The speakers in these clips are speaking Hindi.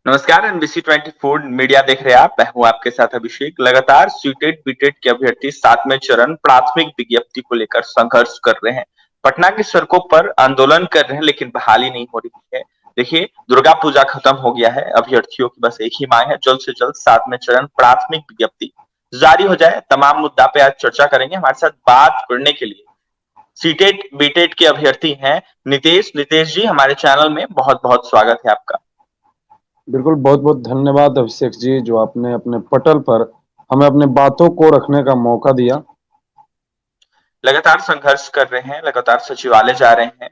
नमस्कार। एनबीसी 24 मीडिया देख रहे हैं आप। मैं हूं आपके साथ अभिषेक। लगातार सीटेट बीटेट के अभ्यर्थी 7वें चरण प्राथमिक विज्ञप्ति को लेकर संघर्ष कर रहे हैं। पटना की सड़कों पर आंदोलन कर रहे हैं, लेकिन बहाली नहीं हो रही है। देखिए, दुर्गा पूजा खत्म हो गया है। अभ्यर्थियों की बस एक ही मांग है, जल्द से जल्द 7वें चरण प्राथमिक विज्ञप्ति जारी हो जाए। तमाम मुद्दा पे आज चर्चा करेंगे। हमारे साथ बात करने के लिए सीटेट बीटेट के अभ्यर्थी हैं नितेश। नितेश जी, हमारे चैनल में बहुत बहुत स्वागत है आपका। बिल्कुल, बहुत-बहुत धन्यवाद अभिषेक जी, जो आपने अपने पटल पर हमें अपनी बातों को रखने का मौका दिया। लगातार संघर्ष कर रहे हैं, लगातार सचिवालय जा रहे हैं,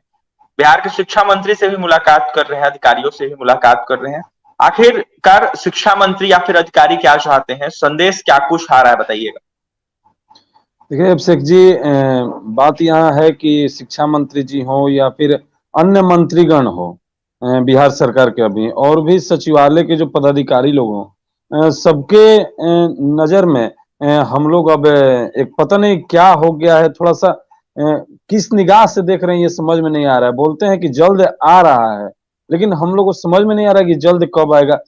बिहार के शिक्षा मंत्री से भी मुलाकात कर रहे हैं, अधिकारियों से भी मुलाकात कर रहे हैं। आखिरकार शिक्षा मंत्री या फिर अधिकारी क्या चाहते हैं, संदेश क्या कुछ आ रहा है, बताइएगा। देखिए अभिषेक जी, बात यहाँ है कि शिक्षा मंत्री जी हों या फिर अन्य मंत्रीगण हों, बिहार सरकार के अभी और भी सचिवालय के जो पदाधिकारी लोग हों, सबके नज़र में हम लोग अब एक पता नहीं क्या हो गया है, थोड़ा-सा किस निगाह से देख रहे हैं ये समझ में नहीं आ रहा है। बोलते हैं कि जल्द आ रहा है, लेकिन हम लोग को समझ में नहीं आ रहा है कि जल्द कब आएगा।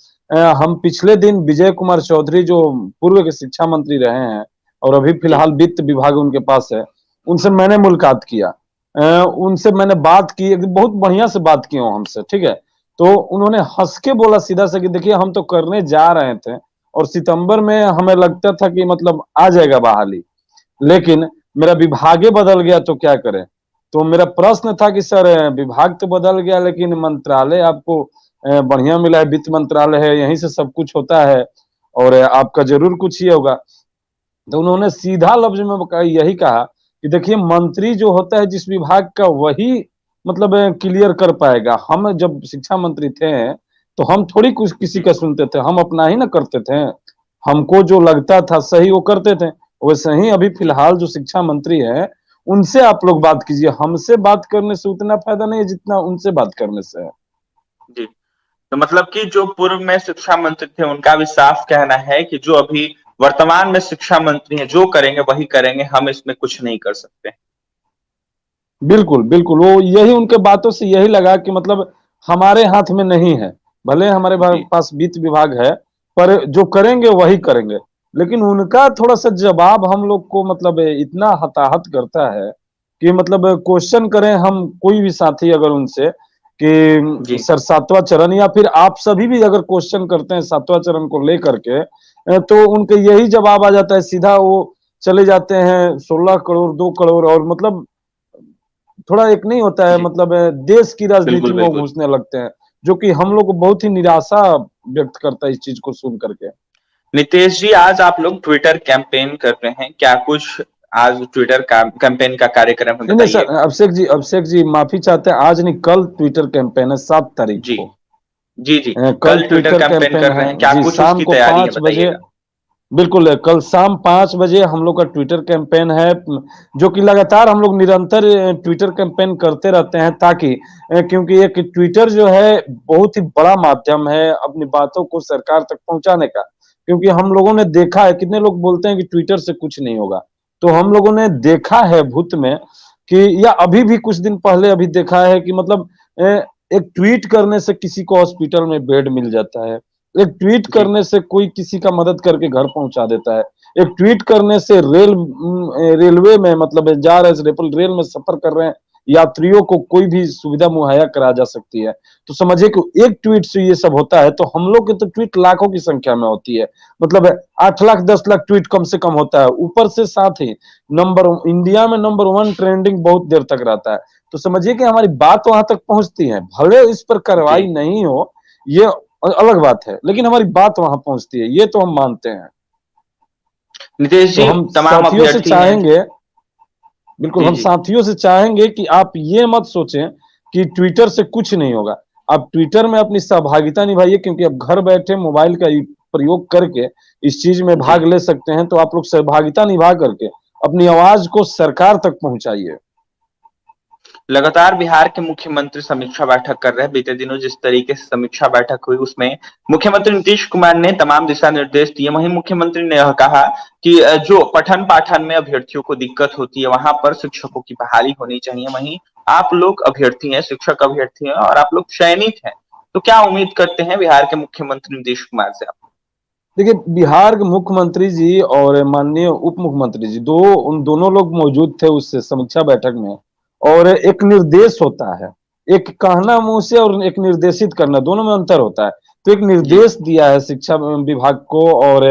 हम पिछले दिन विजय कुमार चौधरी जो पूर्व के शिक्षा मंत्री रहे हैं और अभी जी। फिलहाल वित्त विभाग उनके पास है, उनसे मैंने मुलाकात किया। उनसे मैंने बात की, एक बहुत बढ़िया से बात की वो हमसे, ठीक है? तो उन्होंने हँस के बोला सीधा सा कि देखिए हम तो करने जा रहे थे और सितंबर में हमें लगता था कि मतलब आ जाएगा बहाली, लेकिन मेरा विभागे बदल गया तो क्या करें? तो मेरा प्रश्न था कि सर विभाग तो बदल गया लेकिन मंत्रालय आपको बढ़िया मिला है, वित्त मंत्रालय है, यहीं से सब कुछ होता है और आपका ज़रूर कुछ ये होगा। तो उन्होंने सीधा लफ्ज में यही कहा कि देखिए मंत्री जो होता है जिस विभाग का वही मतलब क्लियर कर पाएगा। हम जब शिक्षा मंत्री थे तो हम थोड़ी कुछ किसी जी। का सुनते थे, हम अपना ही ना करते थे। हमको जो लगता था सही वो करते थे। वैसे ही अभी जी। फिलहाल जो शिक्षा मंत्री है उनसे आप लोग बात कीजिए। हमसे बात करने से उतना फायदा नहीं है जितना उनसे बात करने से है। जी। तो मतलब कि जो पूर्व में शिक्षा मंत्री थे, उनका भी साफ कहना है कि जो अभी वर्तमान में शिक्षा मंत्री हैं, जो करेंगे वही करेंगे, हम इसमें कुछ नहीं कर सकते। बिल्कुल, बिल्कुल, वो यही उनके बातों से यही लगा कि मतलब हमारे हाथ में नहीं है। भले हमारे जी। पास वित्त विभाग है, पर जो करेंगे वही करेंगे। लेकिन उनका थोड़ा-सा जवाब हम लोग को मतलब इतना हताहत करता है कि मतलब क्वेश्चन करें हम कोई भी साथी अगर उनसे कि जी। सर 7वां चरण या फिर आप सभी भी अगर क्वेश्चन करते हैं 7वां चरण को लेकर के तो उनका यही जवाब आ जाता है सीधा वो चले जाते हैं 16 करोड़, 2 करोड़ और मतलब थोड़ा एक नहीं होता है जी। मतलब देश की राजनीति बिल्कुल, में वो बिल्कुल। घुसने लगते हैं, जो कि हम लोग को बहुत ही निराशा व्यक्त करता है इस चीज़ को सुन कर के। नितेश जी, आज आप लोग ट्विटर कैंपेन कर रहे हैं, क्या कुछ आज ट्विटर का कैंपेन का कार्यक्रम है, नहीं सर, बताइएगा। अभिषेक जी माफ़ी चाहते हैं, आज नहीं कल ट्विटर कैंपेन है 7 तारीख जी। को। जी। जी। कल कल ट्विटर ट्विटर कैंपेन कैंपेन कर है रहे हैं, क्या जी, कुछ शाम उसकी को तैयारी है, 5 बजे। बताइएगा। बिल्कुल, कल शाम 5 बजे हम लोग का ट्विटर कैंपेन है, जो कि लगातार हम लोग निरंतर ट्विटर कैंपेन करते रहते हैं ताकि क्योंकि एक ट्विटर जो है बहुत ही बड़ा माध्यम है अपनी बातों को सरकार तक पहुँचाने का। क्योंकि हम लोगों ने देखा है कितने लोग बोलते हैं कि ट्विटर से कुछ नहीं होगा। तो हम लोगों ने देखा है भूत में कि या अभी भी कुछ दिन पहले अभी देखा है कि मतलब अ, एक ट्वीट करने से किसी को हॉस्पिटल में बेड मिल जाता है। एक ट्वीट जी। करने से कोई किसी का मदद करके घर पहुंचा देता है। एक ट्वीट करने से रेलवे में मतलब जा रहे रेल में सफर कर रहे हैं यात्रियों को कोई भी सुविधा मुहैया करा जा सकती है। तो समझिए कि एक ट्वीट से ये सब होता है, तो हम लोग के तो ट्वीट लाखों की संख्या में होती है। मतलब 8 लाख 10 लाख ट्वीट कम से कम होता है। ऊपर से साथ ही नंबर इंडिया में नंबर 1 ट्रेंडिंग बहुत देर तक रहता है। तो समझिए कि हमारी बात वहां तक पहुंचती है। भले इस पर जी। कार्रवाई नहीं हो, ये अलग बात है, लेकिन हमारी बात वहां पहुंचती है, ये तो हम मानते हैं। नितेश तो जी, हम तमाम साथियों से अभ्यर्थी हैं। चाहेंगे, बिल्कुल जी। हम जी। साथियों से चाहेंगे कि आप ये मत सोचें कि ट्विटर से कुछ नहीं होगा। आप ट्विटर में अपनी सहभागिता निभाइए क्योंकि आप घर बैठे मोबाइल का प्रयोग करके इस चीज में जी। भाग ले सकते हैं, तो आप लोग सहभागिता निभा करके अपनी आवाज को सरकार तक पहुंचाइए। लगातार बिहार के मुख्यमंत्री समीक्षा बैठक कर रहे हैं। बीते दिनों जिस तरीके से समीक्षा बैठक हुई, उसमें मुख्यमंत्री नीतीश कुमार ने तमाम दिशा निर्देश दिए। वहीं मुख्यमंत्री ने यह कहा कि जो पठन पाठन में अभ्यर्थियों को दिक्कत होती है, वहां पर शिक्षकों की बहाली होनी चाहिए। वहीं आप लोग अभ्यर्थी हैं, शिक्षक अभ्यर्थी हैं और आप लोग चयनित हैं। तो क्या उम्मीद करते हैं बिहार के मुख्यमंत्री नीतीश कुमार से आप? देखिए, बिहार के मुख्यमंत्री जी और माननीय उप मुख्यमंत्री जी उन दोनों लोग मौजूद थे उस समीक्षा बैठक में। और एक निर्देश होता है, एक कहना मुंह से और एक निर्देशित करना, दोनों में अंतर होता है। तो एक जी, निर्देश दिया है शिक्षा विभाग को और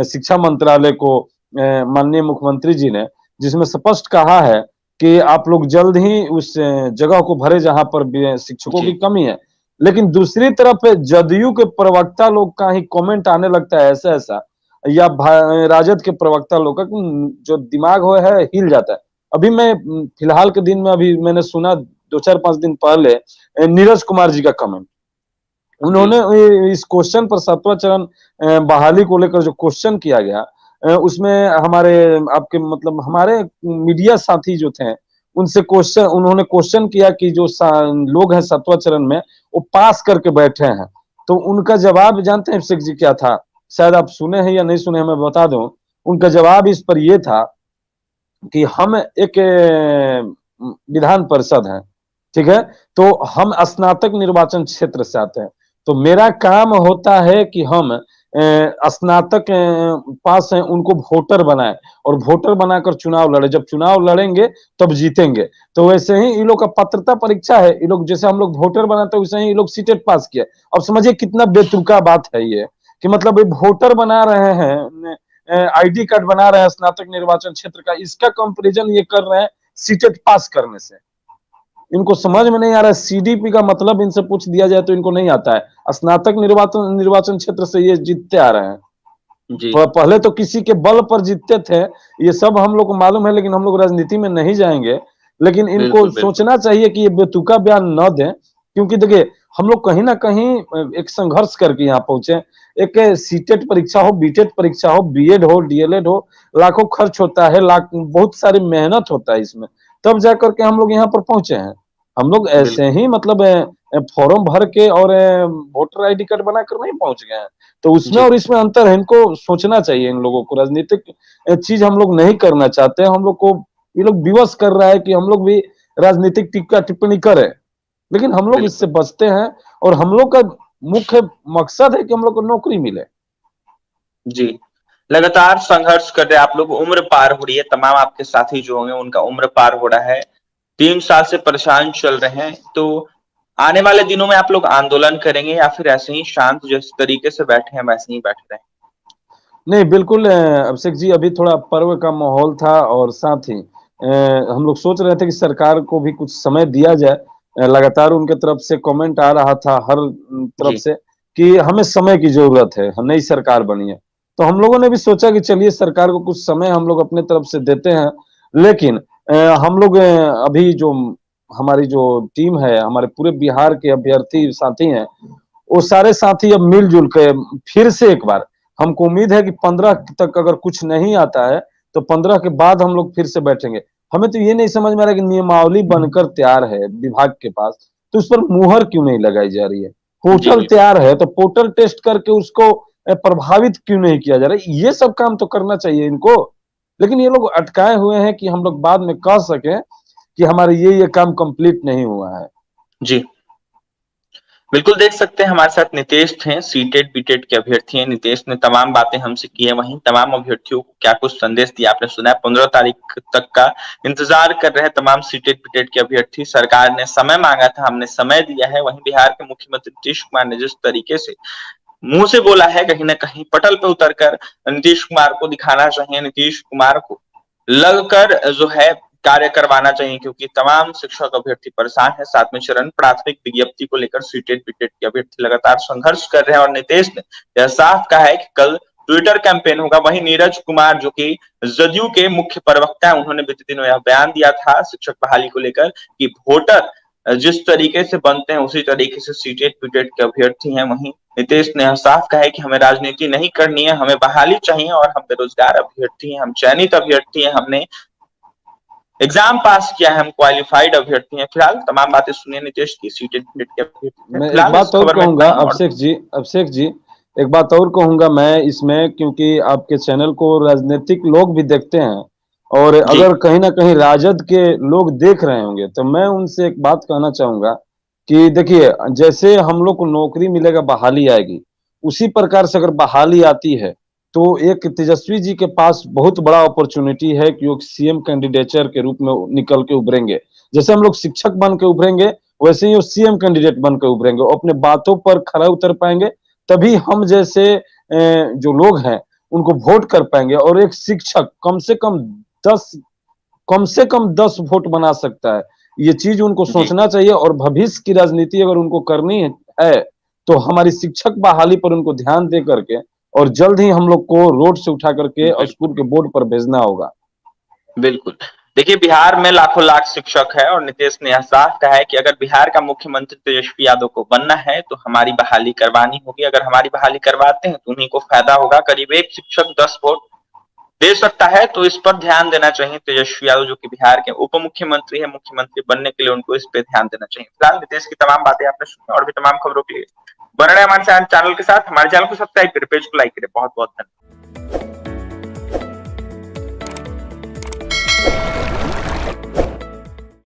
शिक्षा मंत्रालय को माननीय मुख्यमंत्री जी ने, जिसमें स्पष्ट कहा है कि आप लोग जल्द ही उस जगह को भरे जहां पर शिक्षकों की जी, कमी है। लेकिन दूसरी तरफ जदयू के प्रवक्ता लोग का ही कमेंट आने लगता है ऐसा ऐसा, या राजद के प्रवक्ता लोग का, जो दिमाग हो है हिल जाता है। अभी मैं फिलहाल के दिन में अभी मैंने सुना 2-4-5 दिन पहले नीरज कुमार जी का कमेंट। जी, उन्होंने इस क्वेश्चन पर 7वां चरण बहाली को लेकर जो क्वेश्चन किया गया, उसमें हमारे आपके मतलब हमारे मीडिया साथी जो थे, उनसे क्वेश्चन उन्होंने क्वेश्चन किया कि जो लोग हैं 7वां चरण में, वो पास करके बैठे हैं। तो उनका जवाब जानते हैं अभिषेक जी क्या था? शायद आप सुने हैं या नहीं सुने हैं, मैं बता दूं। उनका जवाब इस पर यह था कि हम एक विधान परिषद है, ठीक है? तो हम स्नातक निर्वाचन क्षेत्र से आते हैं। तो मेरा काम होता है कि हम स्नातक पास हैं उनको वोटर बनाएं और वोटर बनाकर चुनाव लड़े। जब चुनाव लड़ेंगे तब जीतेंगे। तो वैसे ही इन लोग का पात्रता परीक्षा है। ये लोग जैसे हम लोग वोटर बनाते हैं वैसे ही ये लोग सीटेट पास किए। अब समझिए कितना बेतुका बात है ये, कि मतलब ये वोटर बना रहे हैं, आईडी कार्ड बना रहे हैं स्नातक निर्वाचन क्षेत्र का, इसका कंपैरिजन ये कर रहे हैं सीटेट पास करने से। इनको समझ में नहीं आ रहा है, सीडीपी का मतलब इनसे पूछ दिया जाए तो इनको नहीं आता है। स्नातक निर्वाचन निर्वाचन क्षेत्र से ये जीतते आ रहे हैं। जी, पहले तो किसी के बल पर जीतते थे, ये सब हम लोग को मालूम है, लेकिन हम लोग राजनीति में नहीं जाएंगे। लेकिन इनको बिल्कुल, बिल्कुल। सोचना चाहिए कि ये बेतुका बयान न दें, क्योंकि देखिए हम लोग कहीं ना कहीं एक संघर्ष करके यहाँ पहुंचे। एक सीटेट परीक्षा हो, बीटेट परीक्षा हो, बीएड हो, डीएलएड हो, लाखों खर्च होता है, लाख बहुत सारी मेहनत होता है इसमें, तब जाकर के हम लोग यहाँ पर पहुंचे हैं। हम लोग ऐसे बिल्कुल, ही मतलब फॉर्म भर के और वोटर आईडी कार्ड बनाकर नहीं पहुंच गए हैं। तो उसमें जी, और इसमें अंतर है, इनको सोचना चाहिए। इन लोगों को राजनीतिक चीज हम लोग नहीं करना चाहते। हम लोग को ये लोग विवश कर रहा है कि हम लोग भी राजनीतिक टीका टिप्पणी करें, लेकिन हम लोग इससे बिल्कुल। बचते हैं। और हम लोग का मुख्य मकसद है कि हम लोग को नौकरी मिले। जी। लगातार संघर्ष कर रहे आप लोग, उम्र पार हो रही है, तमाम आपके साथी जो होंगे उनका उम्र पार हो रहा है। 3 साल से परेशान चल रहे हैं, तो आने वाले दिनों में आप लोग आंदोलन करेंगे या फिर ऐसे ही शांत जिस तरीके से बैठे हैं वैसे ही बैठ रहे हैं? नहीं, बिल्कुल अभिषेक जी, अभी थोड़ा पर्व का माहौल था और साथ ही हम लोग सोच रहे थे कि सरकार को भी कुछ समय दिया जाए। लगातार उनके तरफ से कमेंट आ रहा था हर तरफ जी, से कि हमें समय की जरूरत है, नई सरकार बनी है। तो हम लोगों ने भी सोचा कि चलिए सरकार को कुछ समय हम लोग अपने तरफ से देते हैं। लेकिन हम लोग अभी जो हमारी जो टीम है, हमारे पूरे बिहार के अभ्यर्थी साथी हैं, वो सारे साथी अब मिलजुल के फिर से एक बार, हमको उम्मीद है कि 15 तक अगर कुछ नहीं आता है तो 15 के बाद हम लोग फिर से बैठेंगे। हमें तो ये नहीं समझ में आ रहा कि नियमावली बनकर तैयार है विभाग के पास, तो उस पर मुहर क्यों नहीं लगाई जा रही है? जी, पोर्टल बिल्कुल। तैयार है तो पोर्टल टेस्ट करके उसको प्रभावित क्यों नहीं किया जा रहा है? ये सब काम तो करना चाहिए इनको। लेकिन ये लोग अटकाए हुए हैं कि हम लोग बाद में कह सकें कि हमारे ये काम कंप्लीट नहीं हुआ है। जी। बिल्कुल देख सकते हैं हमारे साथ नितेश थे, सीटेट बीटेट के अभ्यर्थी हैं। नितेश ने तमाम बातें हमसे की है, वहीं तमाम अभ्यर्थियों को क्या कुछ संदेश दिया आपने सुना है। 15 तारीख तक का इंतजार कर रहे हैं तमाम सीटेट बीटेट के अभ्यर्थी। सरकार ने समय मांगा था, हमने समय दिया है। वहीं बिहार के मुख्यमंत्री नीतीश कुमार ने जिस तरीके से मुंह से बोला है, कहीं ना कहीं पटल पे उतरकर नीतीश कुमार को दिखाना चाहिए, नीतीश कुमार को लगकर जो है कार्य करवाना चाहिए, क्योंकि तमाम शिक्षक अभ्यर्थी परेशान है। 7वें चरण प्राथमिक विज्ञप्ति को लेकर सीटेट बीटेट के अभ्यर्थी लगातार संघर्ष कर रहे हैं और नीतीश ने यह साफ कहा है कि कल ट्विटर कैंपेन होगा। वहीं नीरज कुमार जो कि जदयू के मुख्य प्रवक्ता है, उन्होंने बीते दिनों यह बयान दिया था शिक्षक बहाली को लेकर कि वोटर जिस तरीके से बनते हैं उसी तरीके से सीटेट बीटेट के अभ्यर्थी हैं। वहीं नीतीश ने साफ कहा है कि हमें राजनीति नहीं करनी है, हमें बहाली चाहिए और हम बेरोजगार अभ्यर्थी हैं, हम चयनित अभ्यर्थी हैं, हमने एग्जाम पास किया है, हम क्वालिफाइड अभ्यर्थी हैं। फिलहाल तमाम बातें सुनिए नीतीश की, सीटेट बीटेट के अभ्यर्थी हैं। मैं एक फिलहाल इस बात और खबर में इतना कहूंगा ही और अभिषेक जी, एक बात और कहूंगा मैं इसमें, क्योंकि आपके चैनल को राजनीतिक लोग भी देखते हैं और जी, अगर कहीं ना कहीं राजद के लोग देख रहे होंगे, तो मैं उनसे एक बात कहना चाहूंगा कि देखिए जैसे हम लोग को नौकरी मिलेगा, बहाली आएगी, उसी प्रकार से अगर बहाली आती है तो एक तेजस्वी जी के पास बहुत बड़ा अपॉर्चुनिटी है कि वो सीएम कैंडिडेचर के रूप में निकल के उभरेंगे। जैसे हम लोग शिक्षक बन के उभरेंगे, वैसे ही वो सीएम कैंडिडेट बन के उभरेंगे। वो अपने बातों पर खरा उतर पाएंगे, तभी हम जैसे जो लोग हैं उनको वोट कर पाएंगे। और एक शिक्षक दस कम से कम 10 वोट बना सकता है। ये चीज उनको जी सोचना चाहिए। और भविष्य की राजनीति अगर उनको करनी है तो हमारी शिक्षक बहाली पर उनको ध्यान दे करके और जल्द ही हम लोग को रोड से उठा करके बिल्कुल स्कूल के बोर्ड पर भेजना होगा। बिल्कुल। देखिए बिहार में लाखों लाख शिक्षक है और नीतीश ने यह साफ कहा है कि अगर बिहार का मुख्यमंत्री तेजस्वी यादव को बनना है तो हमारी बहाली करवानी होगी। अगर हमारी बहाली करवाते हैं तो उन्हीं को फायदा होगा। करीब एक शिक्षक 10 वोट दे सकता है, तो इस पर ध्यान देना चाहिए तेजस्वी यादव जो कि बिहार के उप मुख्यमंत्री है। मुख्यमंत्री बनने के लिए उनको इस पे ध्यान देना चाहिए। फिलहाल नीतीश की तमाम बातें आपने सुनी और भी तमाम खबरों के लिए बने रहे हमारे चैनल के साथ। हमारे चैनल को सब्सक्राइब करें, पेज को लाइक करें। बहुत बहुत धन्यवाद।